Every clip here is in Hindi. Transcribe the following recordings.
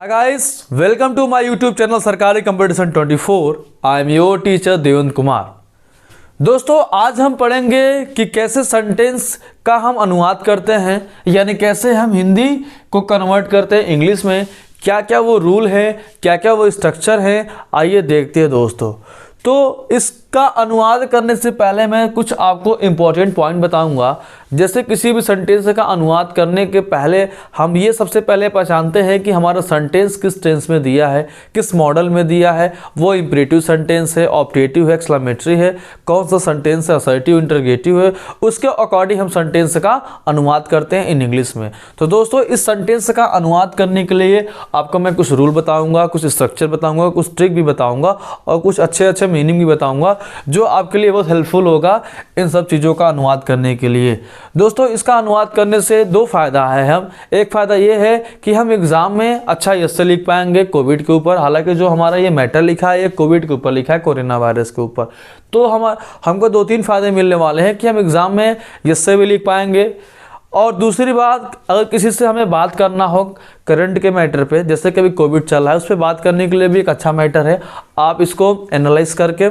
Guys, welcome to my YouTube channel सरकारी competition 24। I am your teacher Devendra Kumar. दोस्तों, आज हम पढ़ेंगे कि कैसे सेंटेंस का हम अनुवाद करते हैं, यानी कैसे हम हिंदी को कन्वर्ट करते हैं इंग्लिश में। क्या क्या वो रूल है, क्या क्या वो स्ट्रक्चर है, आइए देखते हैं दोस्तों। तो इसका अनुवाद करने से पहले मैं कुछ आपको इम्पोर्टेंट पॉइंट बताऊंगा। जैसे किसी भी सेंटेंस का अनुवाद करने के पहले हम ये सबसे पहले पहचानते हैं कि हमारा सेंटेंस किस टेंस में दिया है, किस मॉडल में दिया है, वो इम्परेटिव सेंटेंस है, ऑप्टेटिव है, एक्सक्लेमेटरी है, कौन सा सेंटेंस है, असर्टिव, इंटरगेटिव है। उसके अकॉर्डिंग हम सेंटेंस का अनुवाद करते हैं इन इंग्लिश में। तो दोस्तों, इस सेंटेंस का अनुवाद करने के लिए आपको मैं कुछ रूल बताऊंगा, कुछ स्ट्रक्चर बताऊंगा, कुछ ट्रिक भी बताऊंगा और कुछ अच्छे अच्छे मीनिंग भी बताऊंगा जो आपके लिए बहुत हेल्पफुल होगा इन सब चीज़ों का अनुवाद करने के लिए। दोस्तों, इसका अनुवाद करने से दो फायदा है। हम एक फायदा ये है कि हम एग्जाम में अच्छा यस से लिख पाएंगे कोविड के ऊपर। हालांकि जो हमारा ये मैटर लिखा है ये कोविड के ऊपर लिखा है, कोरोना वायरस के ऊपर। तो हमको दो तीन फायदे मिलने वाले हैं कि हम एग्जाम में यस से भी लिख पाएंगे। और दूसरी बात, अगर किसी से हमें बात करना हो करंट के मैटर पे, जैसे कभी कोविड चल रहा है, उस पर बात करने के लिए भी एक अच्छा मैटर है। आप इसको एनालाइज करके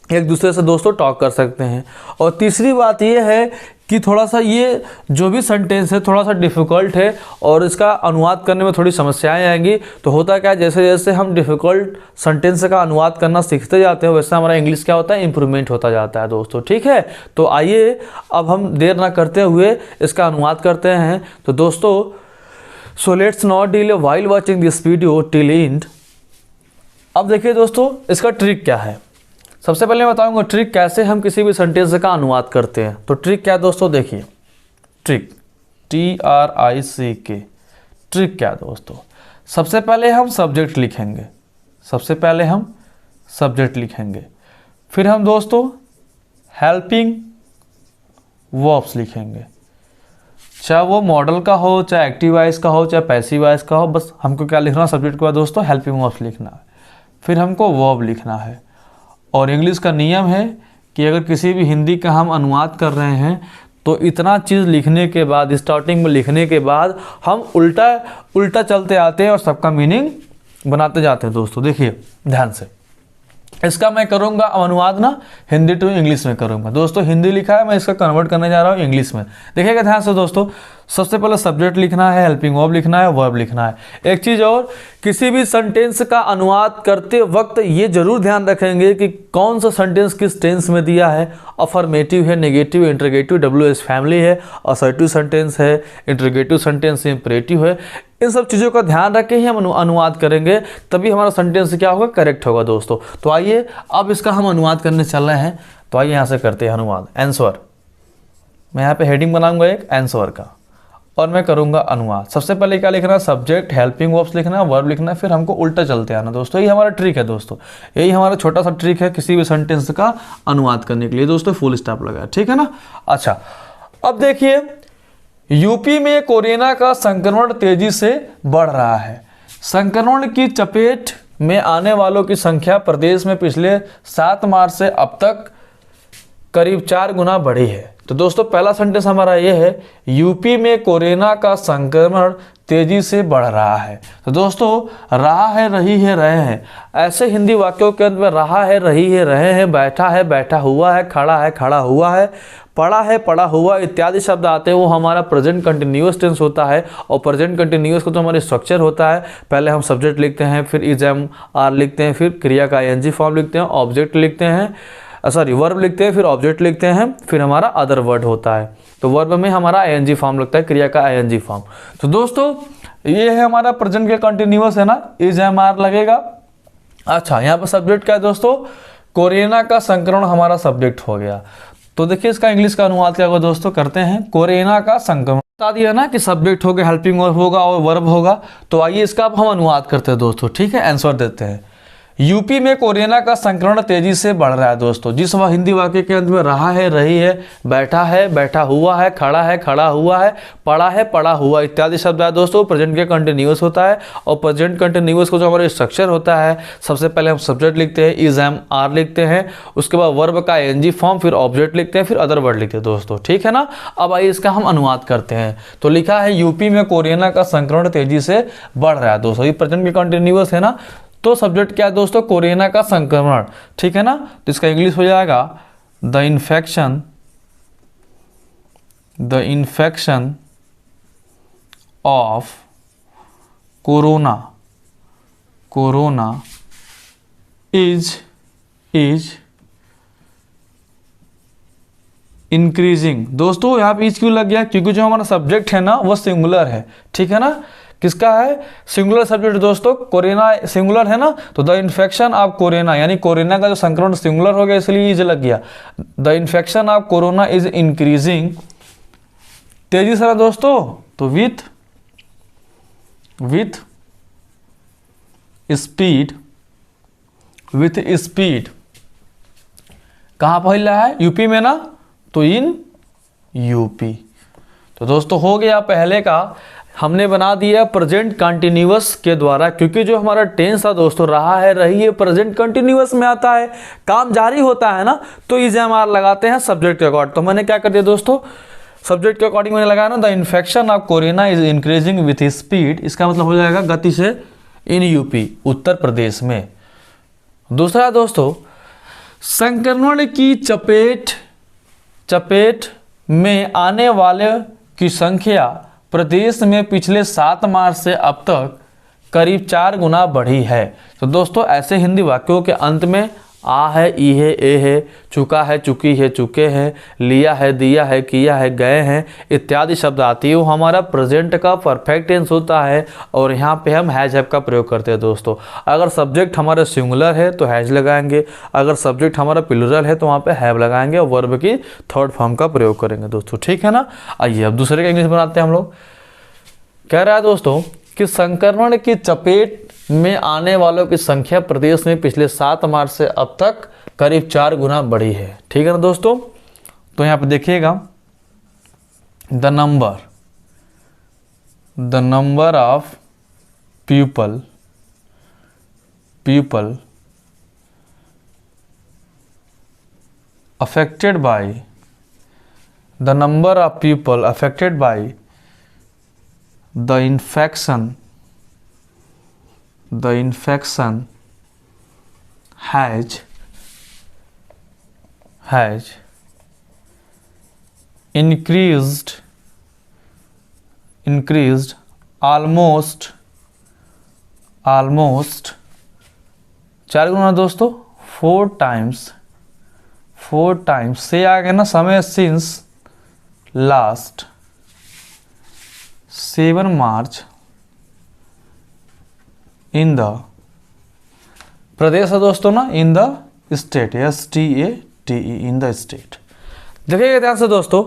एक दूसरे से दोस्तों टॉक कर सकते हैं। और तीसरी बात ये है कि थोड़ा सा ये जो भी सेंटेंस है थोड़ा सा डिफ़िकल्ट है और इसका अनुवाद करने में थोड़ी समस्याएं आएंगी। तो होता क्या है, जैसे जैसे हम डिफ़िकल्ट सेंटेंस का अनुवाद करना सीखते जाते हैं वैसे हमारा इंग्लिश क्या होता है, इम्प्रूवमेंट होता जाता है दोस्तों। ठीक है, तो आइए अब हम देर ना करते हुए इसका अनुवाद करते हैं। तो दोस्तों, so let's not delay while watching this video till and. अब देखिए दोस्तों, इसका ट्रिक क्या है। सबसे पहले मैं बताऊंगा ट्रिक कैसे हम किसी भी सेंटेंस का अनुवाद करते हैं। तो ट्रिक क्या है दोस्तों, देखिए ट्रिक TRICK। ट्रिक क्या है दोस्तों, सबसे पहले हम सब्जेक्ट लिखेंगे। सबसे पहले हम सब्जेक्ट लिखेंगे, फिर हम दोस्तों हेल्पिंग वर्ब्स लिखेंगे। चाहे वो मॉडल का हो, चाहे एक्टिव वॉइस का हो, चाहे पैसिव वॉइस का हो, बस हमको क्या लिखना है सब्जेक्ट के बाद दोस्तों, हेल्पिंग वर्ब्स लिखना है। फिर हमको वर्ब लिखना है। और इंग्लिश का नियम है कि अगर किसी भी हिंदी का हम अनुवाद कर रहे हैं तो इतना चीज़ लिखने के बाद, स्टार्टिंग में लिखने के बाद हम उल्टा चलते आते हैं और सबका मीनिंग बनाते जाते हैं दोस्तों। देखिए ध्यान से, इसका मैं करूँगा अनुवाद ना हिंदी टू इंग्लिश में करूँगा दोस्तों। हिंदी लिखा है, मैं इसका कन्वर्ट करने जा रहा हूँ इंग्लिश में। देखिएगा ध्यान से दोस्तों, सबसे पहले सब्जेक्ट लिखना है, हेल्पिंग वर्ब लिखना है, वर्ब लिखना है। एक चीज़ और, किसी भी सेंटेंस का अनुवाद करते वक्त ये जरूर ध्यान रखेंगे कि कौन सा सेंटेंस किस टेंस में दिया है। अफर्मेटिव है, नेगेटिव, इंटरगेटिव, WH फैमिली है, असर्टिव सेंटेंस है, इंटरगेटिव सेंटेंस है, इंपरेटिव है। इन सब चीज़ों का ध्यान रख के ही हम अनुवाद करेंगे, तभी हमारा सेंटेंस क्या होगा, करेक्ट होगा दोस्तों। तो आइए अब इसका हम अनुवाद करने चल रहे हैं। तो आइए यहाँ से करते हैं अनुवाद। आंसर, मैं यहाँ पे हेडिंग बनाऊंगा एक आंसर का और मैं करूंगा अनुवाद। सबसे पहले क्या लिखना है, सब्जेक्ट, हेल्पिंग वर्ब्स लिखना है, वर्ब लिखना है, फिर हमको उल्टा चलते आना दोस्तों। यही हमारा ट्रिक है दोस्तों, यही हमारा छोटा सा ट्रिक है किसी भी सेंटेंस का अनुवाद करने के लिए दोस्तों। फुल स्टॉप लगा, ठीक है ना। अच्छा, अब देखिए, यूपी में कोरोना का संक्रमण तेजी से बढ़ रहा है। संक्रमण की चपेट में आने वालों की संख्या प्रदेश में पिछले 7 मार्च से अब तक करीब 4 गुना बढ़ी है। तो दोस्तों, पहला सेंटेंस हमारा ये है, यूपी में कोरोना का संक्रमण तेजी से बढ़ रहा है। तो दोस्तों, रहा है, रही है, रहे हैं, ऐसे हिंदी वाक्यों के अंत में रहा है, रही है, रहे हैं, बैठा है, बैठा हुआ है, खड़ा हुआ है, पढ़ा है, पढ़ा हुआ इत्यादि शब्द आते हैं, वो हमारा प्रेजेंट कंटिन्यूअस टेंस होता है। और प्रेजेंट कंटिन्यूअस का तो हमारा स्ट्रक्चर होता है, पहले हम सब्जेक्ट लिखते हैं, फिर इज एम आर लिखते हैं, फिर क्रिया का ING फॉर्म लिखते हैं, ऑब्जेक्ट लिखते हैं, वर्ब लिखते हैं, फिर ऑब्जेक्ट लिखते हैं, फिर हमारा अदर वर्ड होता है। तो वर्ब में हमारा ING फॉर्म लगता है, क्रिया का ING फॉर्म। तो दोस्तों, ये है हमारा प्रेजेंट के कंटिन्यूअस है ना, इज एम आर लगेगा। अच्छा, यहाँ पर सब्जेक्ट क्या है दोस्तों, कोरोना का संक्रमण हमारा सब्जेक्ट हो गया। तो देखिए इसका इंग्लिश का अनुवाद क्या होगा दोस्तों, करते हैं। कोरोना का संक्रमण बता दिया ना कि सब्जेक्ट होगा, हेल्पिंग वर्ब होगा और वर्ब होगा। तो आइए इसका अब हम अनुवाद करते हैं दोस्तों, ठीक है। आंसर देते हैं, यूपी में कोरोना का संक्रमण तेजी से बढ़ रहा है दोस्तों। जिस वह हिंदी वाक्य के अंत में रहा है, रही है, बैठा हुआ है, खड़ा हुआ है, पड़ा हुआ इत्यादि शब्द है दोस्तों, प्रेजेंट के कंटिन्यूअस होता है। और प्रेजेंट कंटिन्यूअस को जो हमारा स्ट्रक्चर होता है, सबसे पहले हम सब्जेक्ट लिखते हैं, इज एम आर लिखते हैं, उसके बाद वर्ब का एनजी फॉर्म, फिर ऑब्जेक्ट लिखते हैं, फिर अदर वर्ड लिखते हैं दोस्तों, ठीक है ना। अब आइए इसका हम अनुवाद करते हैं। तो लिखा है यूपी में कोरोना का संक्रमण तेजी से बढ़ रहा है दोस्तों। ये प्रेजेंट के कंटिन्यूअस है ना, तो सब्जेक्ट क्या है दोस्तों, कोरोना का संक्रमण, ठीक है ना। तो इसका इंग्लिश हो जाएगा the infection of corona is increasing. दोस्तों यहाँ पे इज क्यों लग गया, क्योंकि जो हमारा सब्जेक्ट है ना वो सिंगुलर है, ठीक है ना। किसका है, सिंगुलर सब्जेक्ट दोस्तों, कोरोना सिंगुलर है ना, तो द इन्फेक्शन ऑफ कोरोना, यानी कोरोना का जो संक्रमण सिंगुलर हो गया इसलिए इज लग गया। The infection of corona is increasing, तेजी से दोस्तों, तो विथ स्पीड, कहाँ फैल रहा है, यूपी में ना, तो इन यूपी। तो दोस्तों हो गया पहले का, हमने बना दिया प्रेजेंट कंटिन्यूअस के द्वारा, क्योंकि जो हमारा टेंस था दोस्तों, रहा है, रही है, प्रेजेंट कंटिन्यूअस में आता है, काम जारी होता है ना, तो इज एम आर लगाते हैं सब्जेक्ट के अकॉर्डिंग। तो मैंने क्या कर दिया दोस्तों, सब्जेक्ट के अकॉर्डिंग मैंने लगाया ना, the infection of corona is increasing with speed, इसका मतलब हो जाएगा गति से, इन यूपी, उत्तर प्रदेश में। दूसरा दोस्तों, संक्रमण की चपेट में आने वाले की संख्या प्रदेश में पिछले 7 मार्च से अब तक करीब 4 गुना बढ़ी है। तो दोस्तों ऐसे हिंदी वाक्यों के अंत में आ है, ई है, ए है, चुका है, चुकी है, चुके हैं, लिया है, दिया है, किया है, गए हैं इत्यादि शब्द आती है, वो हमारा प्रेजेंट का परफेक्ट टेंस होता है। और यहाँ पे हम हैज हैव का प्रयोग करते हैं दोस्तों। अगर सब्जेक्ट हमारा सिंगुलर है तो हैज लगाएंगे, अगर सब्जेक्ट हमारा प्लूरल है तो वहाँ पे हैव लगाएंगे और वर्ब की थर्ड फॉर्म का प्रयोग करेंगे दोस्तों, ठीक है ना। आइए अब दूसरे का इंग्लिश बनाते हैं हम लोग। कह रहा है दोस्तों कि संक्रमण की चपेट में आने वालों की संख्या प्रदेश में पिछले 7 मार्च से अब तक करीब 4 गुना बढ़ी है, ठीक है ना दोस्तों। तो यहाँ पे देखिएगा, the number of people affected bye the infection has increased almost 4 गुना दोस्तों, 4 times से आ गया ना समय, since last 7 March in the प्रदेश है दोस्तों ना, in the state, STATE, in the state. देखिएगा ध्यान से दोस्तों,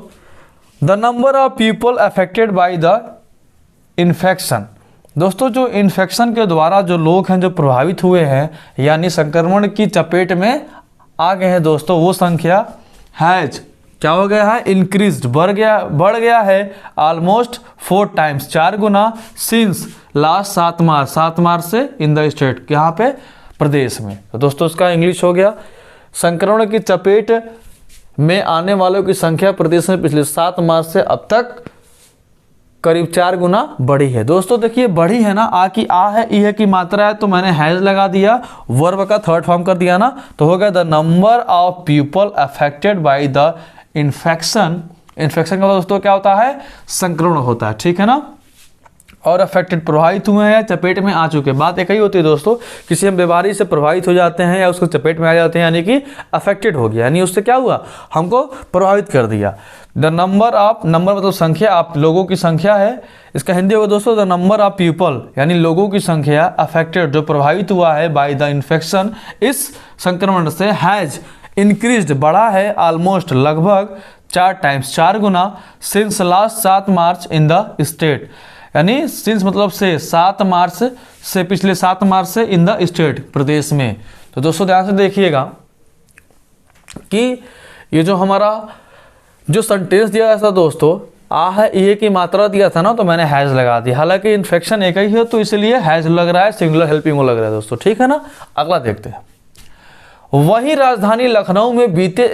the number of people affected by the infection. दोस्तों जो इन्फेक्शन के द्वारा जो लोग हैं जो प्रभावित हुए हैं, यानी संक्रमण की चपेट में आ गए हैं दोस्तों, वो संख्या हैज क्या हो गया है, इंक्रीज्ड, बढ़ गया है, ऑलमोस्ट 4 times 4 गुना, सिंस लास्ट 7 मार्च से इन द स्टेट, यहाँ पे प्रदेश में। तो दोस्तों इसका इंग्लिश हो गया, संक्रमण की चपेट में आने वालों की संख्या प्रदेश में पिछले 7 मार्च से अब तक करीब 4 गुना बढ़ी है। दोस्तों देखिए बढ़ी है ना, आ की आ है, ई है की मात्रा है, तो मैंने हैज लगा दिया, वर्ब का थर्ड फॉर्म कर दिया ना, तो हो गया the number of people affected by the infection का मतलब दोस्तों क्या होता है, संक्रमण होता है, ठीक है ना। और अफेक्टेड प्रभावित हुए हैं, चपेट में आ चुके, बात एक ही होती है दोस्तों, किसी हम बीमारी से प्रभावित हो जाते हैं या उसको चपेट में आ जाते हैं, यानी कि अफेक्टेड हो गया, यानी उससे क्या हुआ, हमको प्रभावित कर दिया। द नंबर मतलब संख्या, आप लोगों की संख्या है, इसका हिंदी होगा दोस्तों द नंबर ऑफ पीपल, यानी लोगों की संख्या अफेक्टेड जो प्रभावित हुआ है बाय द इन्फेक्शन, इस संक्रमण से, हैज इंक्रीज्ड बढ़ा है, ऑलमोस्ट लगभग 4 times 4 Guna, since last 7 March in the state, यानी सिंस मतलब से 7 मार्च से, पिछले 7 मार्च से इन द स्टेट, प्रदेश में। तो दोस्तों ध्यान से देखिएगा कि ये जो हमारा जो सेंटेंस दिया था दोस्तों, आ है ए की मात्रा दिया था ना, तो मैंने हैज लगा दी। हालांकि इन्फेक्शन एक ही है तो इसलिए हैज लग रहा है, सिंगुलर हेल्पिंग लग रहा है दोस्तों, ठीक है ना। अगला देखते हैं। वही राजधानी लखनऊ में बीते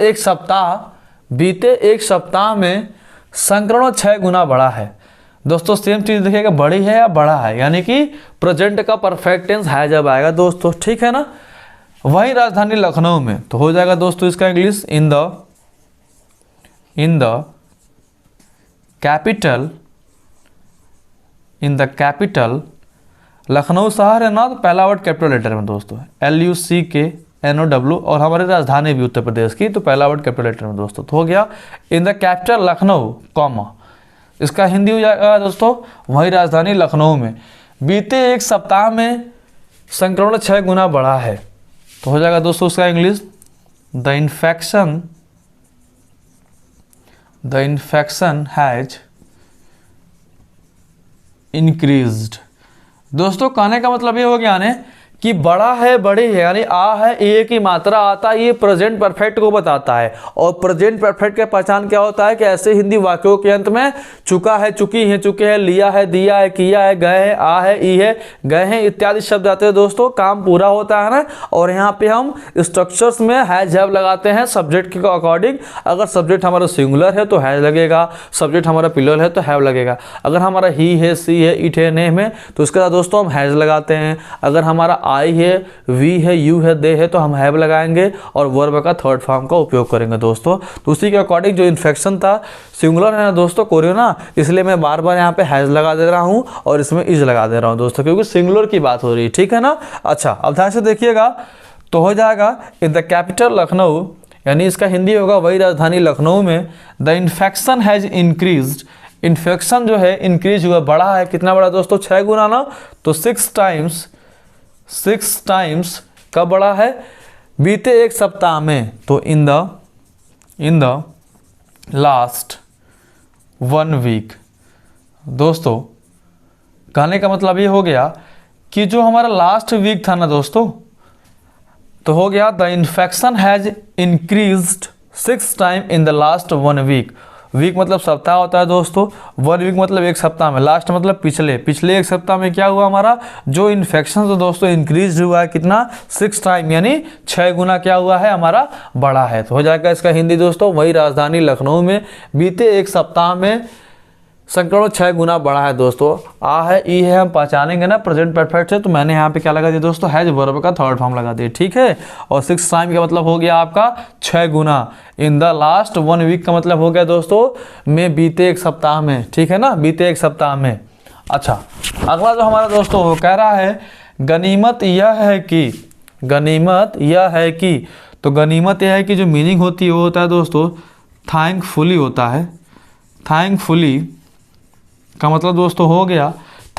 एक सप्ताह में संक्रमण 6 गुना बढ़ा है। दोस्तों सेम चीज देखिएगा, बड़ी है या बड़ा है, यानी कि प्रेजेंट का परफेक्ट टेंस है जब आएगा दोस्तों, ठीक है ना। वही राजधानी लखनऊ में, तो हो जाएगा दोस्तों इसका English in the capital Lucknow शहर है ना, तो पहला वर्ड कैपिटल लेटर में दोस्तों, LUCKNOW, और हमारी राजधानी भी उत्तर प्रदेश की, तो पहला वर्ड कैपिटल लेटर में दोस्तों। तो हो गया in the capital Lucknow, comma, इसका हिंदी हो जाएगा दोस्तों वही राजधानी लखनऊ में बीते एक सप्ताह में संक्रमण 6 गुना बढ़ा है। तो हो जाएगा दोस्तों उसका English the infection has increased. दोस्तों कहने का मतलब ये हो गया ने कि बड़ा है, बड़ी है, यानी आ है ए की मात्रा आता है, ये प्रेजेंट परफेक्ट को बताता है। और प्रेजेंट परफेक्ट का पहचान क्या होता है कि ऐसे हिंदी वाक्यों के अंत में चुका है, चुकी है, चुके हैं, लिया है, दिया है, किया है, गए हैं, आ है, ई है, गए हैं इत्यादि शब्द आते हैं दोस्तों, काम पूरा होता है ना। और यहाँ पे हम स्ट्रक्चर्स में हैज हैव लगाते हैं सब्जेक्ट के अकॉर्डिंग। अगर सब्जेक्ट हमारा सिंगुलर है तो हैज लगेगा, सब्जेक्ट हमारा प्लूरल है तो हैव लगेगा। अगर हमारा ही है, सी है, इट है, नेम है, तो इसके साथ दोस्तों हम हैज लगाते हैं। अगर हमारा आई है, वी है, यू है, दे है, तो हम हैव लगाएंगे और वर्ब का थर्ड फॉर्म का उपयोग करेंगे दोस्तों। तो उसी के अकॉर्डिंग जो इन्फेक्शन था सिंगुलर है ना दोस्तों, कोरोना, इसलिए मैं बार बार यहाँ पे हैज लगा दे रहा हूँ और इसमें इज लगा दे रहा हूँ दोस्तों, क्योंकि सिंगुलर की बात हो रही है, ठीक है ना। अच्छा अब ध्यान से देखिएगा, तो हो जाएगा इन द कैपिटल लखनऊ, यानी इसका हिंदी होगा वही राजधानी लखनऊ में the infection has increased. Infection जो है इंक्रीज हुआ, बढ़ा है, कितना बड़ा दोस्तों 6 गुना ना, तो 6 टाइम्स कब बढ़ा है, बीते एक सप्ताह में, तो इन द लास्ट 1 वीक। दोस्तों कहने का मतलब ये हो गया कि जो हमारा लास्ट वीक था ना दोस्तों, तो हो गया the infection has increased 6 time in the last 1 week. Week मतलब सप्ताह होता है दोस्तों, 1 वीक मतलब एक सप्ताह में, लास्ट मतलब पिछले एक सप्ताह में क्या हुआ, हमारा जो इन्फेक्शन तो दोस्तों इंक्रीज हुआ है, कितना 6 टाइम, यानी 6 गुना क्या हुआ है हमारा, बढ़ा है। तो हो जाएगा इसका हिंदी दोस्तों वही राजधानी लखनऊ में बीते एक सप्ताह में संक्रमण 6 गुना बढ़ा है दोस्तों। आ है, ई है, हम पहचानेंगे ना प्रेजेंट परफेक्ट से, तो मैंने यहाँ पे क्या लगा दिया दोस्तों, हैज वर्ब का थर्ड फॉर्म लगा दिया, ठीक है। और 6 टाइम का मतलब हो गया आपका 6 गुना। इन द लास्ट 1 वीक का मतलब हो गया दोस्तों में बीते एक सप्ताह में, ठीक है ना, बीते एक सप्ताह में। अच्छा अगला जो हमारा दोस्तों वो कह रहा है गनीमत यह है कि, तो गनीमत यह है कि जो मीनिंग होती है वो होता है दोस्तों थैंकफुली होता है। थैंकफुली का मतलब दोस्तों हो गया,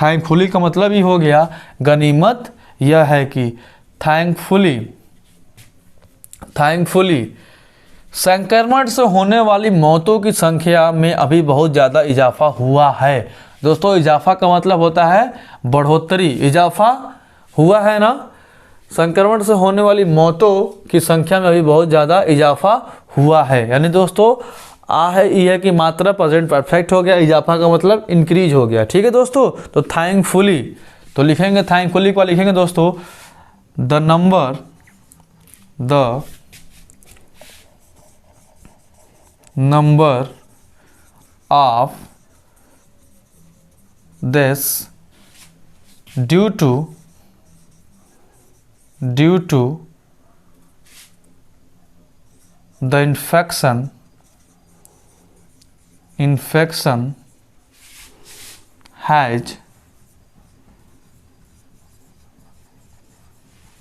थैंकफुली का मतलब ही हो गया गनीमत यह है कि, थैंकफुली संक्रमण से होने वाली मौतों की संख्या में अभी बहुत ज़्यादा इजाफा हुआ है। दोस्तों इजाफा का मतलब होता है बढ़ोतरी, इजाफा हुआ है ना, संक्रमण से होने वाली मौतों की संख्या में अभी बहुत ज़्यादा इजाफा हुआ है। यानी दोस्तों आ है, ई है की मात्रा प्रेजेंट परफेक्ट हो गया, इजाफा का मतलब इंक्रीज हो गया, ठीक है दोस्तों। तो थैंकफुली, तो लिखेंगे थैंकफुली को लिखेंगे दोस्तों the number of this due to the infection has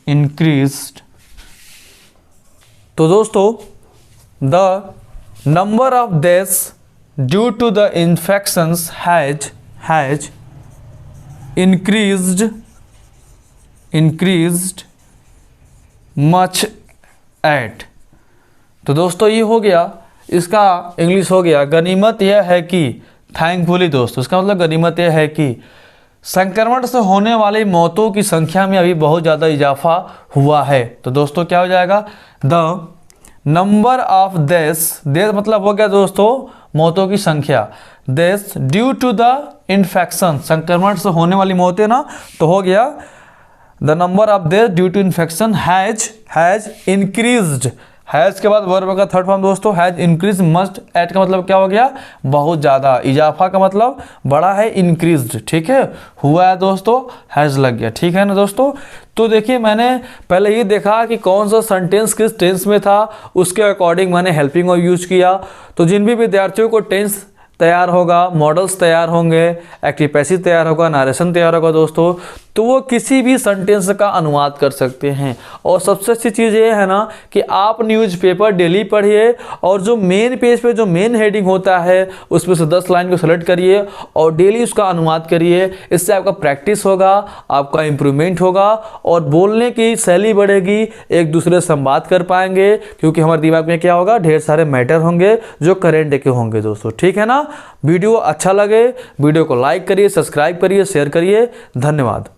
increased। तो दोस्तों the number of deaths due to the infections has increased much at। तो दोस्तों ये हो गया, इसका इंग्लिश हो गया गनीमत यह है कि थैंकफुली दोस्तों, इसका मतलब गनीमत यह है कि संक्रमण से होने वाली मौतों की संख्या में अभी बहुत ज़्यादा इजाफा हुआ है। तो दोस्तों क्या हो जाएगा, the number of deaths, death मतलब हो गया दोस्तों मौतों की संख्या, deaths due to the infection, संक्रमण से होने वाली मौतें ना, तो हो गया the number of death due to infection has increased. Has के बाद वर्ब का थर्ड फॉर्म दोस्तों हैज इंक्रीज, मस्ट एट का मतलब क्या हो गया, बहुत ज़्यादा, इजाफा का मतलब बड़ा है, इंक्रीज्ड, ठीक है, हुआ है दोस्तों, हैज़ लग गया, ठीक है ना दोस्तों। तो देखिए मैंने पहले ये देखा कि कौन सा सेंटेंस किस टेंस में था, उसके अकॉर्डिंग मैंने हेल्पिंग और यूज किया। तो जिन भी विद्यार्थियों को टेंस तैयार होगा, मॉडल्स तैयार होंगे, एक्टिव पैसिव तैयार होगा, नारेशन तैयार होगा दोस्तों, तो वो किसी भी सेंटेंस का अनुवाद कर सकते हैं। और सबसे अच्छी चीज़ ये है ना कि आप न्यूज़पेपर डेली पढ़िए और जो मेन पेज पे जो मेन हेडिंग होता है उसमें से 10 लाइन को सेलेक्ट करिए और डेली उसका अनुवाद करिए। इससे आपका प्रैक्टिस होगा, आपका इम्प्रूवमेंट होगा और बोलने की शैली बढ़ेगी, एक दूसरे से संवाद कर पाएंगे, क्योंकि हमारे दिमाग में क्या होगा, ढेर सारे मैटर होंगे जो करेंट के होंगे दोस्तों, ठीक है ना। वीडियो अच्छा लगे वीडियो को लाइक करिए, सब्सक्राइब करिए, शेयर करिए। धन्यवाद।